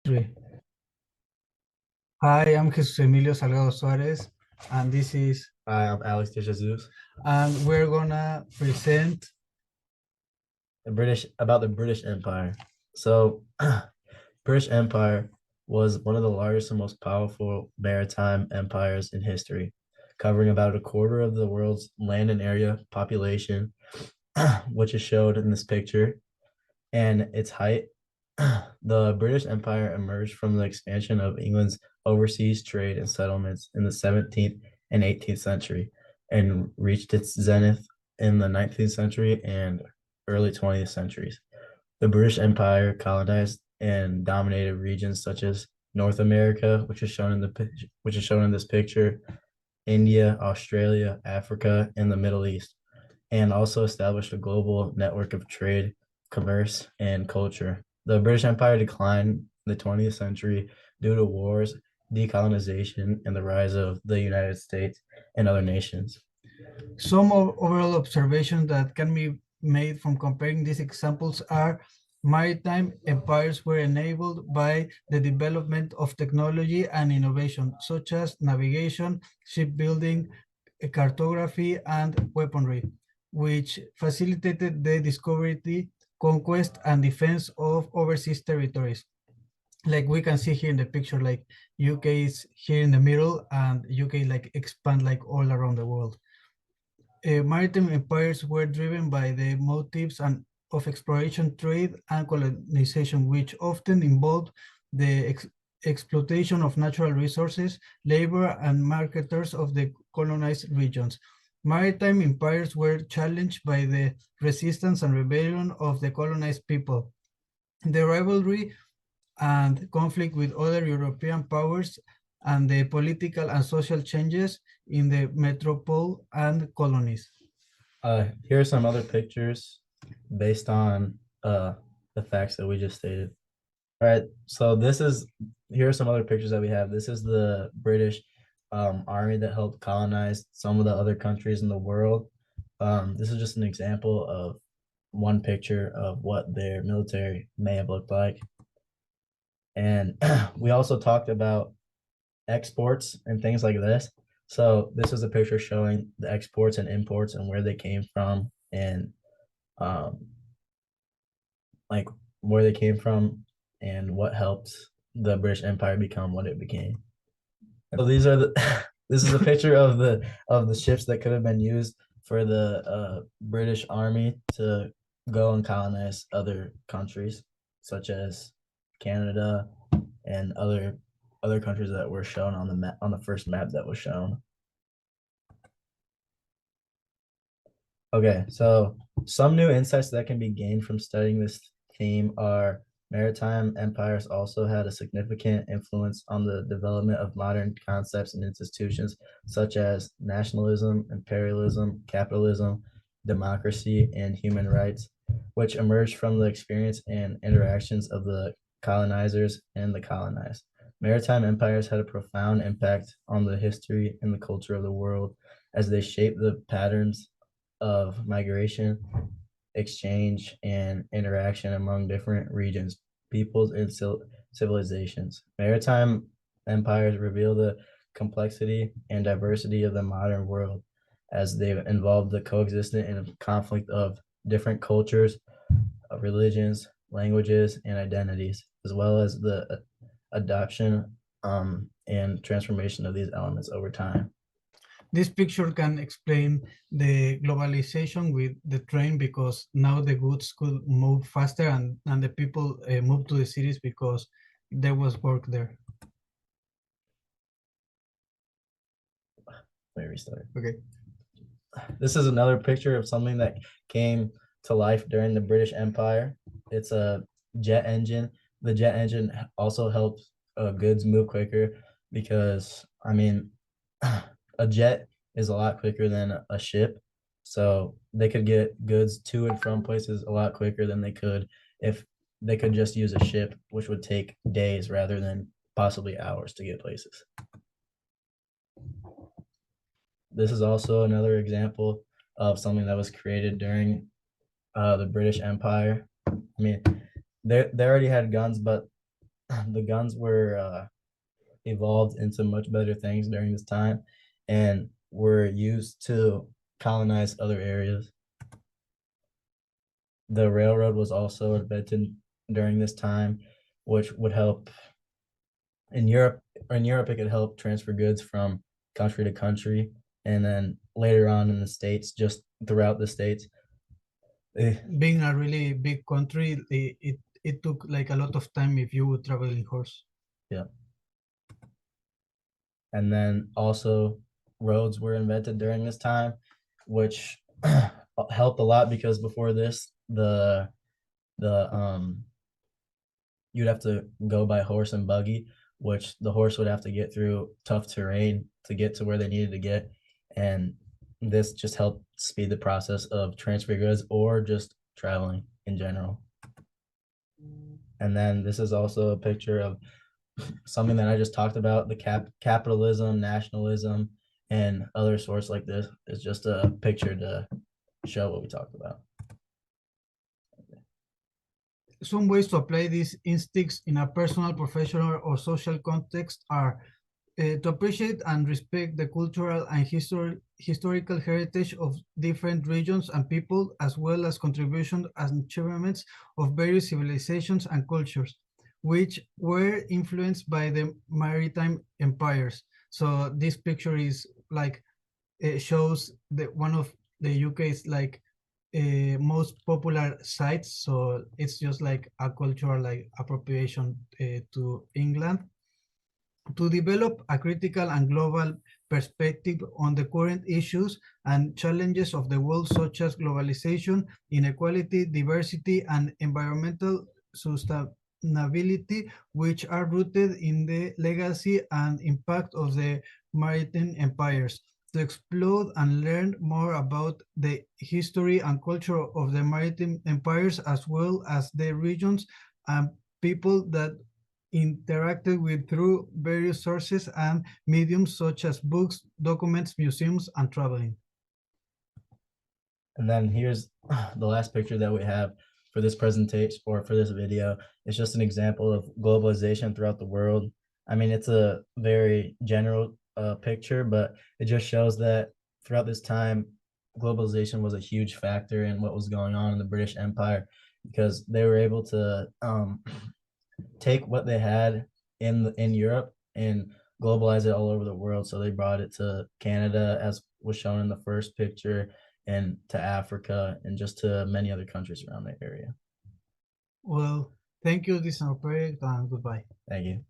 Three. Hi, I'm Jesus Emilio Salgado Suarez, and this is, Hi, I'm Alex de Jesus. and we're gonna present. The British Empire. So, British Empire was one of the largest and most powerful maritime empires in history, covering about a quarter of the world's land and area population, which is showed in this picture, and its height. The British Empire emerged from the expansion of England's overseas trade and settlements in the 17th and 18th century and reached its zenith in the 19th century and early 20th centuries. The British Empire colonized and dominated regions such as North America, which is shown in this picture, India, Australia, Africa, and the Middle East, and also established a global network of trade, commerce, and culture. The British Empire declined in the 20th century due to wars, decolonization, and the rise of the United States and other nations. Some overall observations that can be made from comparing these examples are maritime empires were enabled by the development of technology and innovation, such as navigation, shipbuilding, cartography, and weaponry, which facilitated the discovery, conquest, and defense of overseas territories. Like we can see here in the picture, like UK is here in the middle, and UK like expand like all around the world. Maritime empires were driven by the motives and of exploration, trade, and colonization, which often involved the exploitation of natural resources, labor, and marketers of the colonized regions. Maritime empires were challenged by the resistance and rebellion of the colonized people. The rivalry and conflict with other European powers and the political and social changes in the metropole and colonies. Here are some other pictures based on the facts that we just stated. All right, so here are some other pictures that we have. This is the British army that helped colonize some of the other countries in the world. This is just an example of one picture of what their military may have looked like. And we also talked about exports and things like this. So this is a picture showing the exports and imports and where they came from and um, like where they came from and what helped the British Empire become what it became. So these are the this is a picture of the ships that could have been used for the British Army to go and colonize other countries such as Canada and other countries that were shown on the map on the first map that was shown. Okay, so some new insights that can be gained from studying this theme are maritime empires also had a significant influence on the development of modern concepts and institutions such as nationalism, imperialism, capitalism, democracy, and human rights, which emerged from the experience and interactions of the colonizers and the colonized. Maritime empires had a profound impact on the history and the culture of the world as they shaped the patterns of migration, exchange, and interaction among different regions, peoples, and civilizations. Maritime empires reveal the complexity and diversity of the modern world as they've involved the coexistence and conflict of different cultures, religions, languages, and identities, as well as the adoption and transformation of these elements over time. This picture can explain the globalization with the train because now the goods could move faster and the people moved to the cities because there was work there. Let me restart. Okay. This is another picture of something that came to life during the British Empire. It's a jet engine. The jet engine also helps goods move quicker because, I mean, a jet is a lot quicker than a ship. So they could get goods to and from places a lot quicker than they could if they could just use a ship, which would take days rather than possibly hours to get places. This is also another example of something that was created during the British Empire. I mean, they already had guns, but the guns were evolved into much better things during this time and were used to colonize other areas. The railroad was also invented during this time, which would help in Europe. In Europe, it could help transfer goods from country to country, and then later on in the States, just throughout the States. Being a really big country, it took like a lot of time if you would travel in horse. Yeah. And then also roads were invented during this time, which helped a lot because before this, the you'd have to go by horse and buggy, which the horse would have to get through tough terrain to get to where they needed to get. And this just helped speed the process of transfer goods or just traveling in general. And then this is also a picture of something that I just talked about, the capitalism, nationalism, and other sorts like this. Is just a picture to show what we talked about. Some ways to apply these instincts in a personal, professional, or social context are to appreciate and respect the cultural and historical heritage of different regions and people, as well as contributions and achievements of various civilizations and cultures, which were influenced by the maritime empires. So this picture is like, it shows that one of the UK's like most popular sites. So it's just like a cultural like appropriation to England. To develop a critical and global perspective on the current issues and challenges of the world, such as globalization, inequality, diversity, and environmental sustainability, which are rooted in the legacy and impact of the maritime empires. To explore and learn more about the history and culture of the maritime empires, as well as the regions and people that interacted with through various sources and mediums such as books, documents, museums, and traveling. And then here's the last picture that we have for this presentation or for this video. It's just an example of globalization throughout the world. I mean, it's a very general picture, but it just shows that throughout this time, globalization was a huge factor in what was going on in the British Empire because they were able to take what they had in Europe and globalize it all over the world. So they brought it to Canada, as was shown in the first picture, and to Africa, and just to many other countries around the area. Well, thank you, this is our project, and goodbye. Thank you.